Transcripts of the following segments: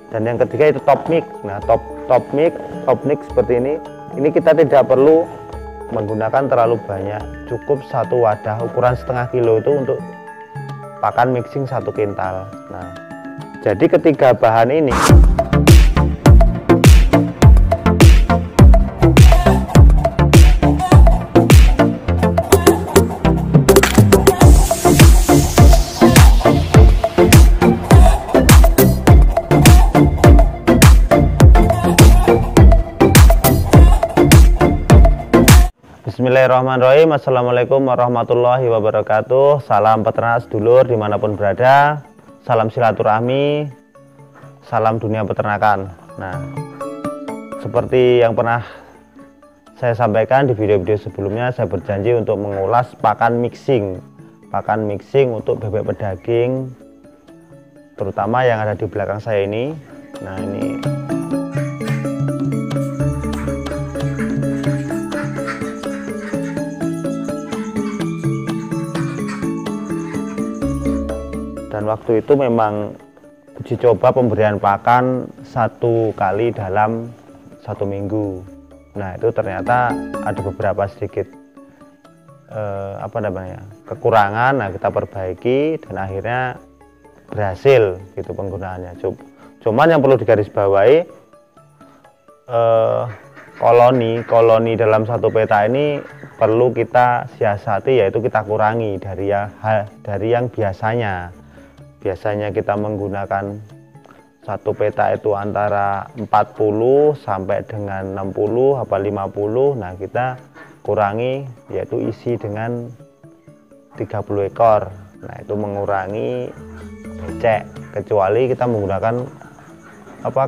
Dan yang ketiga itu top mix. Nah, top mix seperti ini kita tidak perlu menggunakan terlalu banyak, cukup satu wadah ukuran setengah kilo itu untuk pakan mixing 1 kintal. Nah, jadi ketiga bahan ini Bismillahirrahmanirrahim. Assalamualaikum warahmatullahi wabarakatuh. Salam peternak sedulur dimanapun berada. Salam silaturahmi, salam dunia peternakan. Nah, seperti yang pernah saya sampaikan di video-video sebelumnya, saya berjanji untuk mengulas pakan mixing untuk bebek pedaging, terutama yang ada di belakang saya ini. Nah, ini dan waktu itu memang uji coba pemberian pakan 1 kali dalam 1 minggu. Nah, itu ternyata ada beberapa sedikit kekurangan. Nah, kita perbaiki dan akhirnya berhasil gitu penggunaannya. Cuman yang perlu digarisbawahi, koloni dalam satu peta ini perlu kita siasati, yaitu kita kurangi dari yang biasanya kita menggunakan satu peta itu antara 40 sampai dengan 60 apa 50. Nah, kita kurangi, yaitu isi dengan 30 ekor. Nah, itu mengurangi becek, kecuali kita menggunakan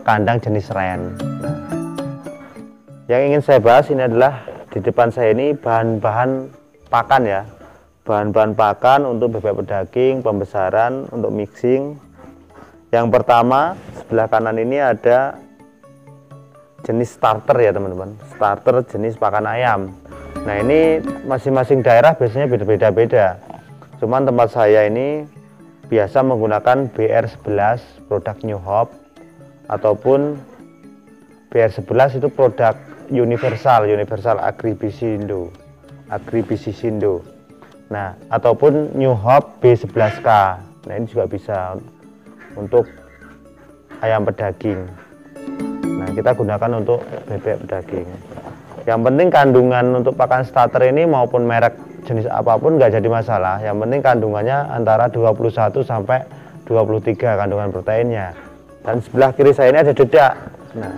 kandang jenis ren. Nah, yang ingin saya bahas ini adalah di depan saya ini bahan-bahan pakan ya. Bahan-bahan pakan untuk bebek pedaging pembesaran untuk mixing. Yang pertama, sebelah kanan ini ada jenis starter ya teman-teman, starter jenis pakan ayam. Nah, ini masing-masing daerah biasanya beda-beda. Cuman tempat saya ini biasa menggunakan BR11 produk New Hope, ataupun BR11 itu produk universal Agribisindo. Nah, ataupun New Hope B11K. Nah, ini juga bisa untuk ayam pedaging. Nah, kita gunakan untuk bebek pedaging. Yang penting kandungan untuk pakan starter ini maupun merek jenis apapun nggak jadi masalah. Yang penting kandungannya antara 21 sampai 23 kandungan proteinnya. Dan sebelah kiri saya ini ada dedak. Nah,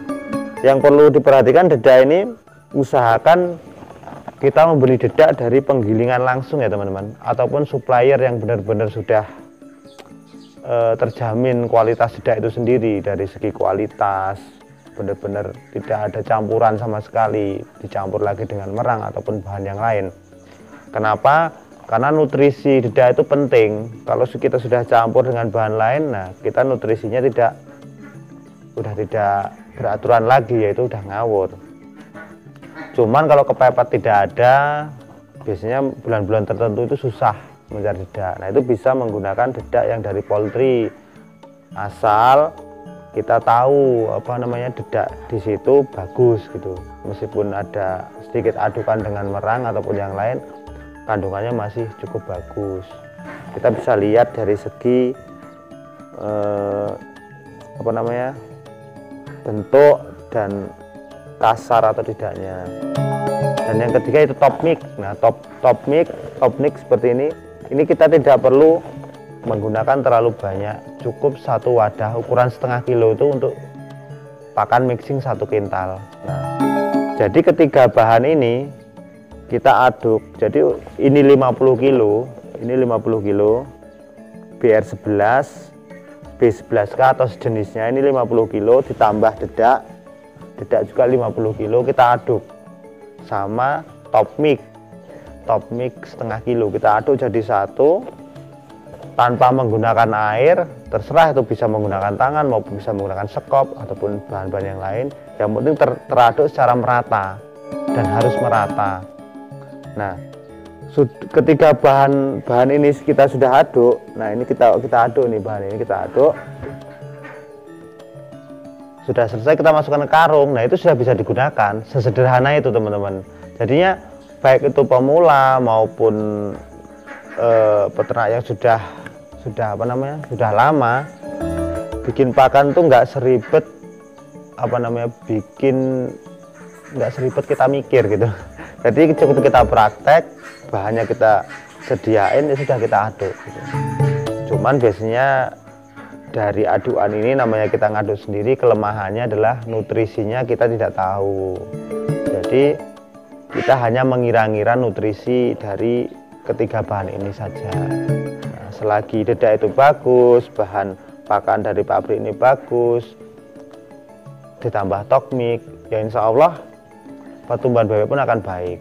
yang perlu diperhatikan, dedak ini usahakan kita membeli dedak dari penggilingan langsung ya teman-teman, ataupun supplier yang benar-benar sudah terjamin kualitas dedak itu sendiri. Dari segi kualitas benar-benar tidak ada campuran sama sekali, dicampur lagi dengan merang ataupun bahan yang lain. Kenapa? Karena nutrisi dedak itu penting. Kalau kita sudah campur dengan bahan lain, nah kita nutrisinya tidak beraturan lagi, yaitu udah ngawur. Cuman kalau kepepet tidak ada, biasanya bulan-bulan tertentu itu susah mencari dedak. Nah, itu bisa menggunakan dedak yang dari poultry, asal kita tahu dedak di situ bagus gitu. Meskipun ada sedikit adukan dengan merang ataupun yang lain, kandungannya masih cukup bagus. Kita bisa lihat dari segi bentuk dan kasar atau tidaknya. Dan yang ketiga itu top mix. Nah, top mix seperti ini kita tidak perlu menggunakan terlalu banyak, cukup satu wadah ukuran setengah kilo itu untuk pakan mixing 1 kintal. Nah, jadi ketiga bahan ini kita aduk. Jadi ini 50 kilo, BR11 B11K atau sejenisnya, ini 50 kilo ditambah dedak juga 50 kilo, kita aduk sama top mix setengah kilo, kita aduk jadi satu tanpa menggunakan air. Terserah, itu bisa menggunakan tangan maupun bisa menggunakan sekop ataupun bahan-bahan yang lain. Yang penting teraduk secara merata dan harus merata. Nah, ketika bahan ini kita sudah aduk, nah ini kita aduk nih, bahan ini kita aduk. sudah selesai kita masukkan ke karung. Nah itu sudah bisa digunakan, sesederhana itu teman-teman. Jadinya baik itu pemula maupun peternak yang sudah sudah lama, bikin pakan tuh nggak seribet nggak seribet kita mikir gitu. Jadi cukup kita praktek, bahannya kita sediain, ya sudah kita aduk gitu. Cuman biasanya dari aduan ini, namanya kita ngaduk sendiri, kelemahannya adalah nutrisinya kita tidak tahu. Jadi kita hanya mengira-ngira nutrisi dari ketiga bahan ini saja. Nah, selagi dedak itu bagus, bahan pakan dari pabrik ini bagus, ditambah tokmik, ya insya Allah pertumbuhan bebek pun akan baik.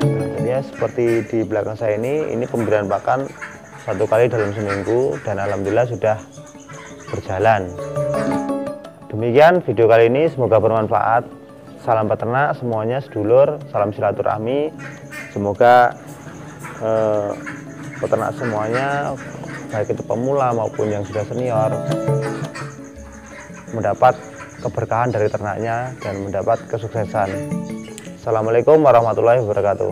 Nah, jadi ya seperti di belakang saya ini pemberian pakan 1 kali dalam seminggu, dan alhamdulillah sudah berjalan. Demikian video kali ini, semoga bermanfaat. Salam peternak semuanya, sedulur, salam silaturahmi. Semoga peternak semuanya, baik itu pemula maupun yang sudah senior, mendapat keberkahan dari ternaknya dan mendapat kesuksesan. Assalamualaikum warahmatullahi wabarakatuh.